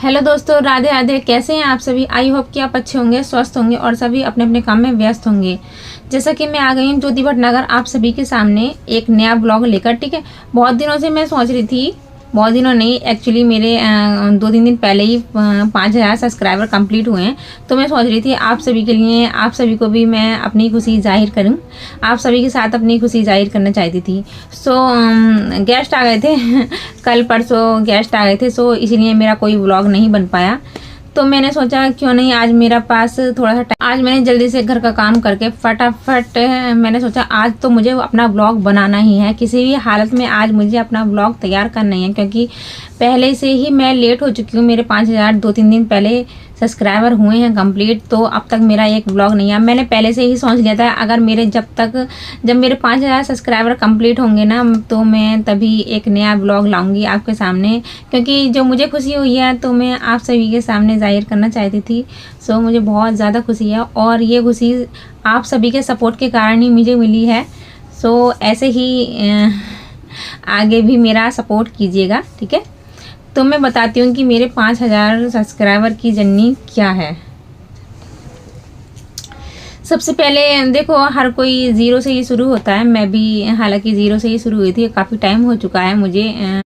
Hello दोस्तों, राधे राधे। कैसे हैं आप सभी? आई होप कि आप अच्छे होंगे, स्वस्थ होंगे और सभी अपने अपने काम में व्यस्त होंगे। जैसा कि मैं आ गई हूँ ज्योति भटनागर आप सभी के सामने एक नया ब्लॉग लेकर। ठीक है, बहुत दिनों से मैं सोच रही थी, बहुत दिनों नहीं, एक्चुअली मेरे 2-3 दिन पहले ही 5,000 सब्सक्राइबर कंप्लीट हुए हैं। तो मैं सोच रही थी आप सभी के लिए, आप सभी को भी मैं अपनी खुशी जाहिर करूं, आप सभी के साथ अपनी खुशी जाहिर करना चाहती थी। सो गेस्ट आ गए थे कल परसों गेस्ट आ गए थे, सो इसीलिए मेरा कोई व्लॉग नहीं बन पाया। तो मैंने सोचा क्यों नहीं, आज मेरा पास थोड़ा सा टाइम, आज मैंने जल्दी से घर का काम करके फटाफट मैंने सोचा आज तो मुझे अपना ब्लॉग बनाना ही है, किसी भी हालत में आज मुझे अपना ब्लॉग तैयार करना ही है। क्योंकि पहले से ही मैं लेट हो चुकी हूँ, मेरे 5,000 2-3 दिन पहले सब्सक्राइबर हुए हैं कंप्लीट, तो अब तक मेरा एक ब्लॉग नहीं है। मैंने पहले से ही सोच लिया था अगर मेरे जब मेरे 5,000 सब्सक्राइबर कंप्लीट होंगे ना, तो मैं तभी एक नया ब्लॉग लाऊंगी आपके सामने। क्योंकि जो मुझे खुशी हुई है तो मैं आप सभी के सामने जाहिर करना चाहती थी। सो मुझे बहुत ज़्यादा खुशी है और ये खुशी आप सभी के सपोर्ट के कारण ही मुझे मिली है। सो ऐसे ही आगे भी मेरा सपोर्ट कीजिएगा, ठीक है। तो मैं बताती हूँ कि मेरे 5,000 सब्सक्राइबर की जर्नी क्या है। सबसे पहले देखो, हर कोई ज़ीरो से ही शुरू होता है, मैं भी हालांकि ज़ीरो से ही शुरू हुई थी। काफ़ी टाइम हो चुका है मुझे,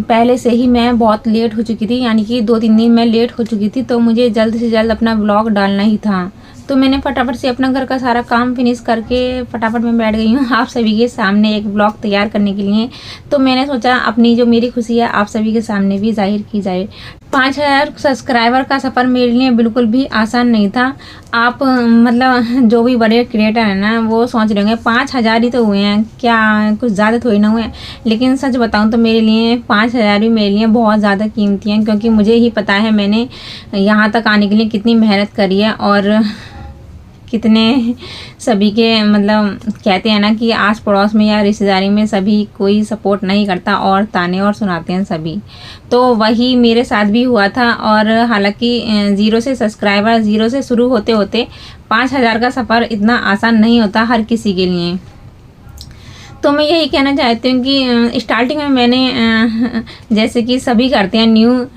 पहले से ही मैं बहुत लेट हो चुकी थी, यानी कि 2-3 दिन मैं लेट हो चुकी थी। तो मुझे जल्द से जल्द अपना ब्लॉग डालना ही था। तो मैंने फटाफट से अपना घर का सारा काम फिनिश करके फटाफट में बैठ गई हूँ आप सभी के सामने एक ब्लॉग तैयार करने के लिए। तो मैंने सोचा अपनी जो मेरी खुशी है आप सभी के सामने भी जाहिर की जाए। 5,000 सब्सक्राइबर का सफ़र मेरे लिए बिल्कुल भी आसान नहीं था। आप मतलब जो भी बड़े क्रिएटर हैं ना, वो सोच रहे होंगे 5,000 ही तो हुए हैं, क्या कुछ ज़्यादा थोड़ी ना हुए हैं। लेकिन सच बताऊं तो मेरे लिए 5,000 भी मेरे लिए बहुत ज़्यादा कीमती हैं। क्योंकि मुझे ही पता है मैंने यहाँ तक आने के लिए कितनी मेहनत करी है और कितने सभी के मतलब कहते हैं ना कि आस पड़ोस में या रिश्तेदारी में सभी कोई सपोर्ट नहीं करता और ताने और सुनाते हैं सभी। तो वही मेरे साथ भी हुआ था। और हालांकि ज़ीरो से सब्सक्राइबर, ज़ीरो से शुरू होते होते 5,000 का सफ़र इतना आसान नहीं होता हर किसी के लिए। तो मैं यही कहना चाहती हूँ कि स्टार्टिंग में मैंने जैसे कि सभी करते हैं,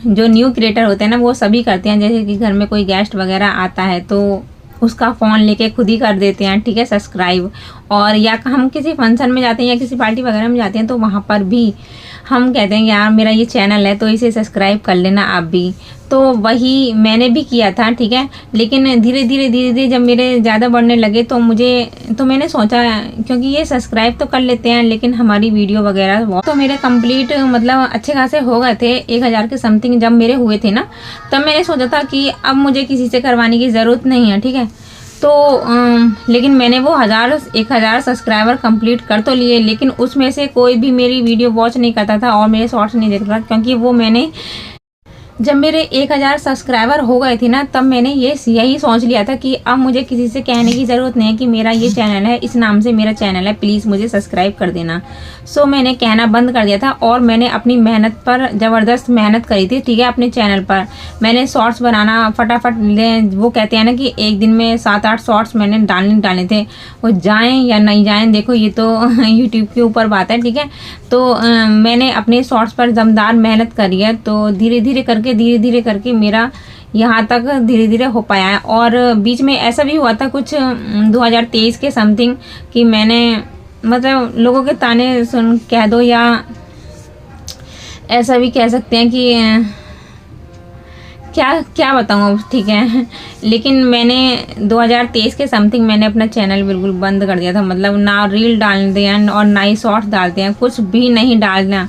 जो न्यू क्रिएटर होते हैं ना, वो सभी करते हैं। जैसे कि घर में कोई गेस्ट वगैरह आता है तो उसका फ़ोन लेके खुद ही कर देते हैं, ठीक है, सब्सक्राइब। और या हम किसी फंक्शन में जाते हैं या किसी पार्टी वगैरह में जाते हैं तो वहाँ पर भी हम कहते हैं यार मेरा ये चैनल है तो इसे सब्सक्राइब कर लेना आप भी। तो वही मैंने भी किया था, ठीक है। लेकिन धीरे धीरे जब मेरे ज़्यादा बढ़ने लगे तो मैंने सोचा क्योंकि ये सब्सक्राइब तो कर लेते हैं लेकिन हमारी वीडियो वगैरह तो मेरे कंप्लीट मतलब अच्छे खासे हो गए थे। 1,000 के समथिंग जब मेरे हुए थे ना, तब मैंने सोचा था कि अब मुझे किसी से करवाने की ज़रूरत नहीं है, ठीक है। तो लेकिन मैंने वो 1,000 सब्सक्राइबर कंप्लीट कर तो लिए, लेकिन उसमें से कोई भी मेरी वीडियो वॉच नहीं करता था और मेरे शॉर्ट्स नहीं देखता था। क्योंकि वो मैंने जब मेरे 1,000 सब्सक्राइबर हो गए थे ना, तब मैंने यही सोच लिया था कि अब मुझे किसी से कहने की ज़रूरत नहीं है कि मेरा ये चैनल है, इस नाम से मेरा चैनल है, प्लीज़ मुझे सब्सक्राइब कर देना। सो मैंने कहना बंद कर दिया था और मैंने अपनी मेहनत पर ज़बरदस्त मेहनत करी थी, ठीक है। अपने चैनल पर मैंने शॉर्ट्स बनाना फटाफट, वो कहते हैं ना कि एक दिन में 7-8 शॉर्ट्स मैंने डालने थे। वो जाएँ या नहीं जाएँ देखो, ये तो यूट्यूब के ऊपर बात है, ठीक है। तो मैंने अपने शॉर्ट्स पर दमदार मेहनत करी है। तो धीरे धीरे करके मेरा यहाँ तक धीरे धीरे हो पाया है। और बीच में ऐसा भी हुआ था कुछ 2023 के समथिंग कि मैंने मतलब लोगों के ताने सुन कह दो या ऐसा भी कह सकते हैं कि क्या बताऊँ अब, ठीक है। लेकिन मैंने 2023 के समथिंग मैंने अपना चैनल बिल्कुल बंद कर दिया था। मतलब ना रील डालते हैं और ना ही शॉर्ट्स डालते हैं, कुछ भी नहीं डालना,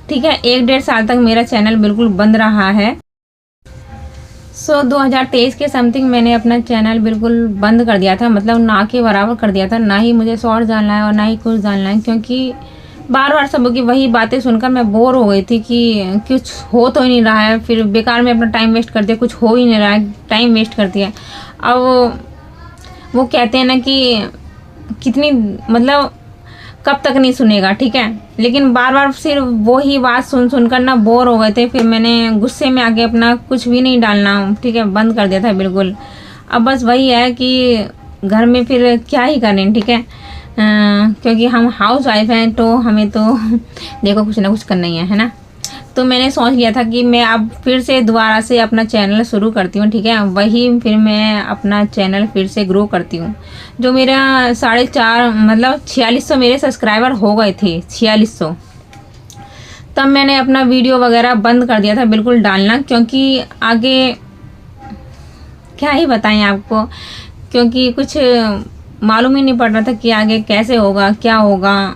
ठीक है। 1-1.5 साल तक मेरा चैनल बिल्कुल बंद रहा है। 2023 के समथिंग मैंने अपना चैनल बिल्कुल बंद कर दिया था, मतलब ना के बराबर कर दिया था। ना ही मुझे शॉर्ट्स डालना है और ना ही कुछ डालना है। क्योंकि बार बार सबकी की वही बातें सुनकर मैं बोर हो गई थी कि कुछ हो तो ही नहीं रहा है, फिर बेकार में अपना टाइम वेस्ट कर दिया, कुछ हो ही नहीं रहा है, टाइम वेस्ट कर दिया। अब वो कहते हैं ना कि कितनी मतलब कब तक नहीं सुनेगा, ठीक है। लेकिन बार बार सिर्फ वो ही बात सुनकर ना बोर हो गए थे। फिर मैंने गुस्से में आके अपना कुछ भी नहीं डालना, ठीक है, बंद कर दिया था बिल्कुल। अब बस वही है कि घर में फिर क्या ही करें, ठीक है। क्योंकि हम हाउस वाइफ हैं तो हमें तो देखो कुछ ना कुछ करना ही है ना। तो तो मैंने सोच लिया था कि मैं अब फिर से दोबारा से अपना चैनल शुरू करती हूँ, ठीक है। वही फिर मैं अपना चैनल फिर से ग्रो करती हूँ। जो मेरा 4.5 मतलब 4600 मेरे सब्सक्राइबर हो गए थे, 4600, तब मैंने अपना वीडियो वगैरह बंद कर दिया था बिल्कुल डालना, क्योंकि आगे क्या ही बताएं आपको, क्योंकि कुछ मालूम ही नहीं पड़ रहा था कि आगे कैसे होगा, क्या होगा।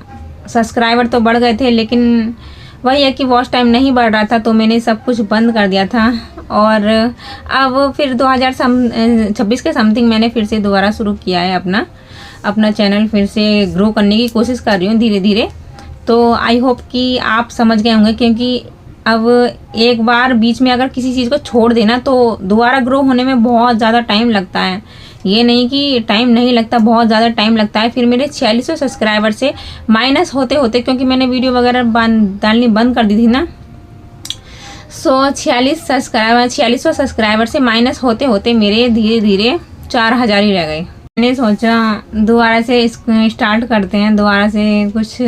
सब्सक्राइबर तो बढ़ गए थे, लेकिन वही है कि वॉच टाइम नहीं बढ़ रहा था, तो मैंने सब कुछ बंद कर दिया था। और अब फिर 2026 के समथिंग मैंने फिर से दोबारा शुरू किया है अपना चैनल फिर से ग्रो करने की कोशिश कर रही हूँ धीरे धीरे। तो आई होप कि आप समझ गए होंगे, क्योंकि अब एक बार बीच में अगर किसी चीज़ को छोड़ देना तो दोबारा ग्रो होने में बहुत ज़्यादा टाइम लगता है। ये नहीं कि टाइम नहीं लगता, बहुत ज़्यादा टाइम लगता है। फिर मेरे 4600 सब्सक्राइबर से माइनस होते होते, क्योंकि मैंने वीडियो वगैरह डालनी बंद कर दी थी ना, सो 4600 सब्सक्राइबर से माइनस होते होते मेरे धीरे धीरे 4000 ही रह गए। मैंने सोचा दोबारा से स्टार्ट करते हैं, दोबारा से कुछ।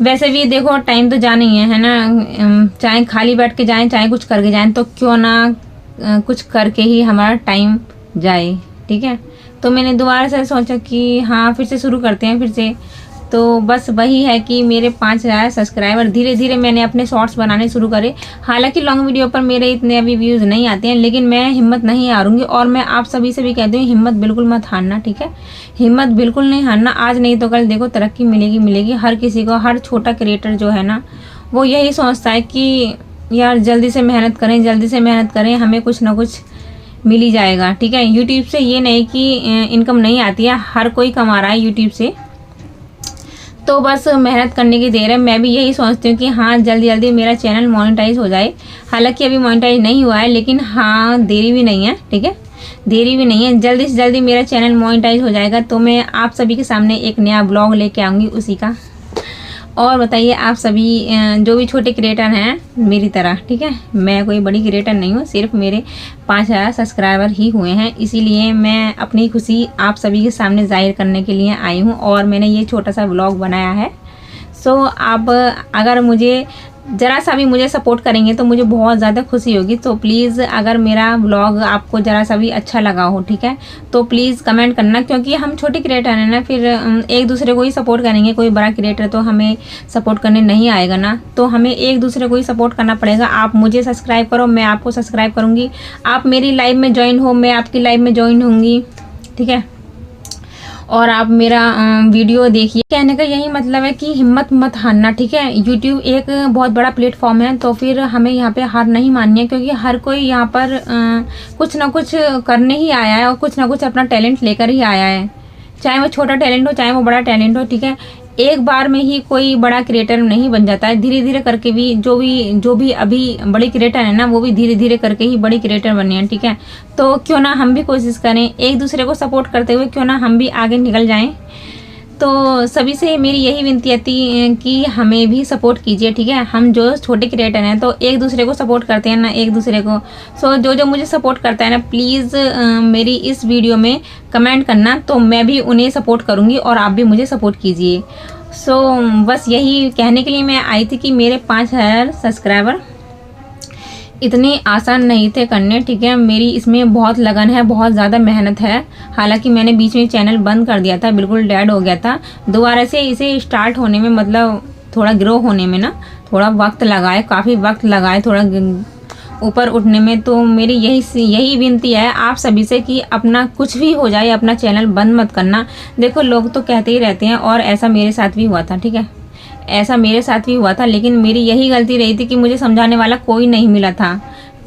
वैसे भी देखो टाइम तो जाना ही है ना, चाहे खाली बैठ के जाएं चाहे कुछ करके जाएं, तो क्यों ना कुछ करके ही हमारा टाइम जाए, ठीक है। तो मैंने दोबारा से सोचा कि हाँ फिर से शुरू करते हैं फिर से। तो बस वही है कि मेरे 5000 सब्सक्राइबर धीरे धीरे मैंने अपने शॉर्ट्स बनाने शुरू करे। हालांकि लॉन्ग वीडियो पर मेरे इतने अभी व्यूज़ नहीं आते हैं, लेकिन मैं हिम्मत नहीं हारूंगी। और मैं आप सभी से भी कहती हूँ हिम्मत बिल्कुल मत हारना, ठीक है। हिम्मत बिल्कुल नहीं हारना, आज नहीं तो कल देखो तरक्की मिलेगी। हर किसी को, हर छोटा क्रिएटर जो है ना, वो यही सोचता है कि यार जल्दी से मेहनत करें, हमें कुछ ना कुछ मिल ही जाएगा, ठीक है। यूट्यूब से ये नहीं कि इनकम नहीं आती है, हर कोई कमा रहा है यूट्यूब से। तो बस मेहनत करने की देर है। मैं भी यही सोचती हूँ कि हाँ जल्दी मेरा चैनल मोनेटाइज हो जाए। हालांकि अभी मोनेटाइज नहीं हुआ है, लेकिन हाँ देरी भी नहीं है, ठीक है, देरी भी नहीं है। जल्दी से जल्दी मेरा चैनल मोनेटाइज हो जाएगा तो मैं आप सभी के सामने एक नया ब्लॉग लेके आऊँगी उसी का। और बताइए आप सभी जो भी छोटे क्रिएटर हैं मेरी तरह, ठीक है। मैं कोई बड़ी क्रिएटर नहीं हूँ, सिर्फ मेरे 5000 सब्सक्राइबर ही हुए हैं, इसीलिए मैं अपनी खुशी आप सभी के सामने जाहिर करने के लिए आई हूँ और मैंने ये छोटा सा व्लॉग बनाया है। सो आप अगर मुझे ज़रा सा भी मुझे सपोर्ट करेंगे तो मुझे बहुत ज़्यादा खुशी होगी। तो प्लीज़ अगर मेरा ब्लॉग आपको ज़रा सा भी अच्छा लगा हो, ठीक है, तो प्लीज़ कमेंट करना, क्योंकि हम छोटे क्रिएटर हैं ना, फिर एक दूसरे को ही सपोर्ट करेंगे। कोई बड़ा क्रिएटर तो हमें सपोर्ट करने नहीं आएगा ना, तो हमें एक दूसरे को ही सपोर्ट करना पड़ेगा। आप मुझे सब्सक्राइब करो, मैं आपको सब्सक्राइब करूँगी। आप मेरी लाइव में ज्वाइन हो, मैं आपकी लाइव में ज्वाइन होंगी, ठीक है। और आप मेरा वीडियो देखिए। कहने का यही मतलब है कि हिम्मत मत हारना, ठीक है। यूट्यूब एक बहुत बड़ा प्लेटफॉर्म है, तो फिर हमें यहाँ पे हार नहीं माननी है, क्योंकि हर कोई यहाँ पर कुछ ना कुछ करने ही आया है और कुछ ना कुछ अपना टैलेंट लेकर ही आया है। चाहे वो छोटा टैलेंट हो चाहे वो बड़ा टैलेंट हो, ठीक है। एक बार में ही कोई बड़ा क्रिएटर नहीं बन जाता है, धीरे धीरे करके भी जो भी अभी बड़ी क्रिएटर है ना, वो भी धीरे धीरे करके ही बड़ी क्रिएटर बने हैं, ठीक है। तो क्यों ना हम भी कोशिश करें, एक दूसरे को सपोर्ट करते हुए क्यों ना हम भी आगे निकल जाएं। तो सभी से मेरी यही विनती है कि हमें भी सपोर्ट कीजिए, ठीक है। हम जो छोटे क्रिएटर हैं तो एक दूसरे को सपोर्ट करते हैं ना, एक दूसरे को। सो जो मुझे सपोर्ट करता है ना, प्लीज़ मेरी इस वीडियो में कमेंट करना, तो मैं भी उन्हें सपोर्ट करूँगी और आप भी मुझे सपोर्ट कीजिए। सो बस यही कहने के लिए मैं आई थी कि मेरे 5000 सब्सक्राइबर इतने आसान नहीं थे करने, ठीक है। मेरी इसमें बहुत लगन है, बहुत ज़्यादा मेहनत है। हालांकि मैंने बीच में चैनल बंद कर दिया था, बिल्कुल डेड हो गया था। दोबारा से इसे स्टार्ट होने में, मतलब थोड़ा ग्रो होने में ना थोड़ा वक्त लगाए, काफ़ी वक्त लगाए थोड़ा ऊपर उठने में। तो मेरी यही विनती है आप सभी से कि अपना कुछ भी हो जाए अपना चैनल बंद मत करना। देखो लोग तो कहते ही रहते हैं, और ऐसा मेरे साथ भी हुआ था, ठीक है, ऐसा मेरे साथ भी हुआ था। लेकिन मेरी यही गलती रही थी कि मुझे समझाने वाला कोई नहीं मिला था,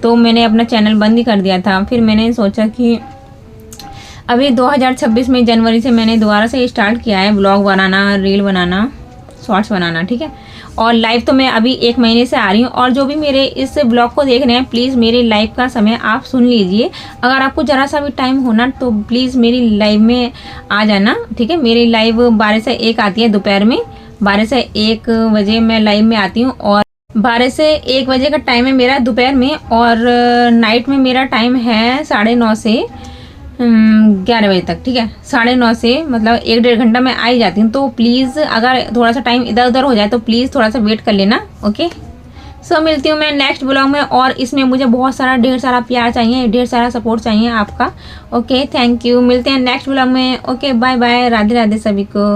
तो मैंने अपना चैनल बंद ही कर दिया था। फिर मैंने सोचा कि अभी 2026 में जनवरी से मैंने दोबारा से स्टार्ट किया है ब्लॉग बनाना, रील बनाना, शॉर्ट्स बनाना, ठीक है। और लाइव तो मैं अभी 1 महीने से आ रही हूँ। और जो भी मेरे इस ब्लॉग को देख रहे हैं, प्लीज़ मेरे लाइव का समय आप सुन लीजिए। अगर आपको ज़रा सा भी टाइम होना तो प्लीज़ मेरी लाइव में आ जाना, ठीक है। मेरी लाइव 12 से 1 आती है दोपहर में, 12 से 1 बजे मैं लाइव में आती हूँ। और 12 से 1 बजे का टाइम है मेरा दोपहर में, और नाइट में मेरा टाइम है 9:30 से 11 बजे तक, ठीक है। 9:30 से मतलब 1-1.5 घंटा मैं आ ही जाती हूँ। तो प्लीज़ अगर थोड़ा सा टाइम इधर उधर हो जाए तो प्लीज़ थोड़ा सा वेट कर लेना, ओके। सो मिलती हूँ मैं नेक्स्ट ब्लॉग में, और इसमें मुझे बहुत सारा ढेर सारा प्यार चाहिए, ढेर सारा सपोर्ट चाहिए आपका। Okay, thank you. मिलते हैं नेक्स्ट ब्लॉग में। Okay, bye bye, Radhe Radhe सभी को।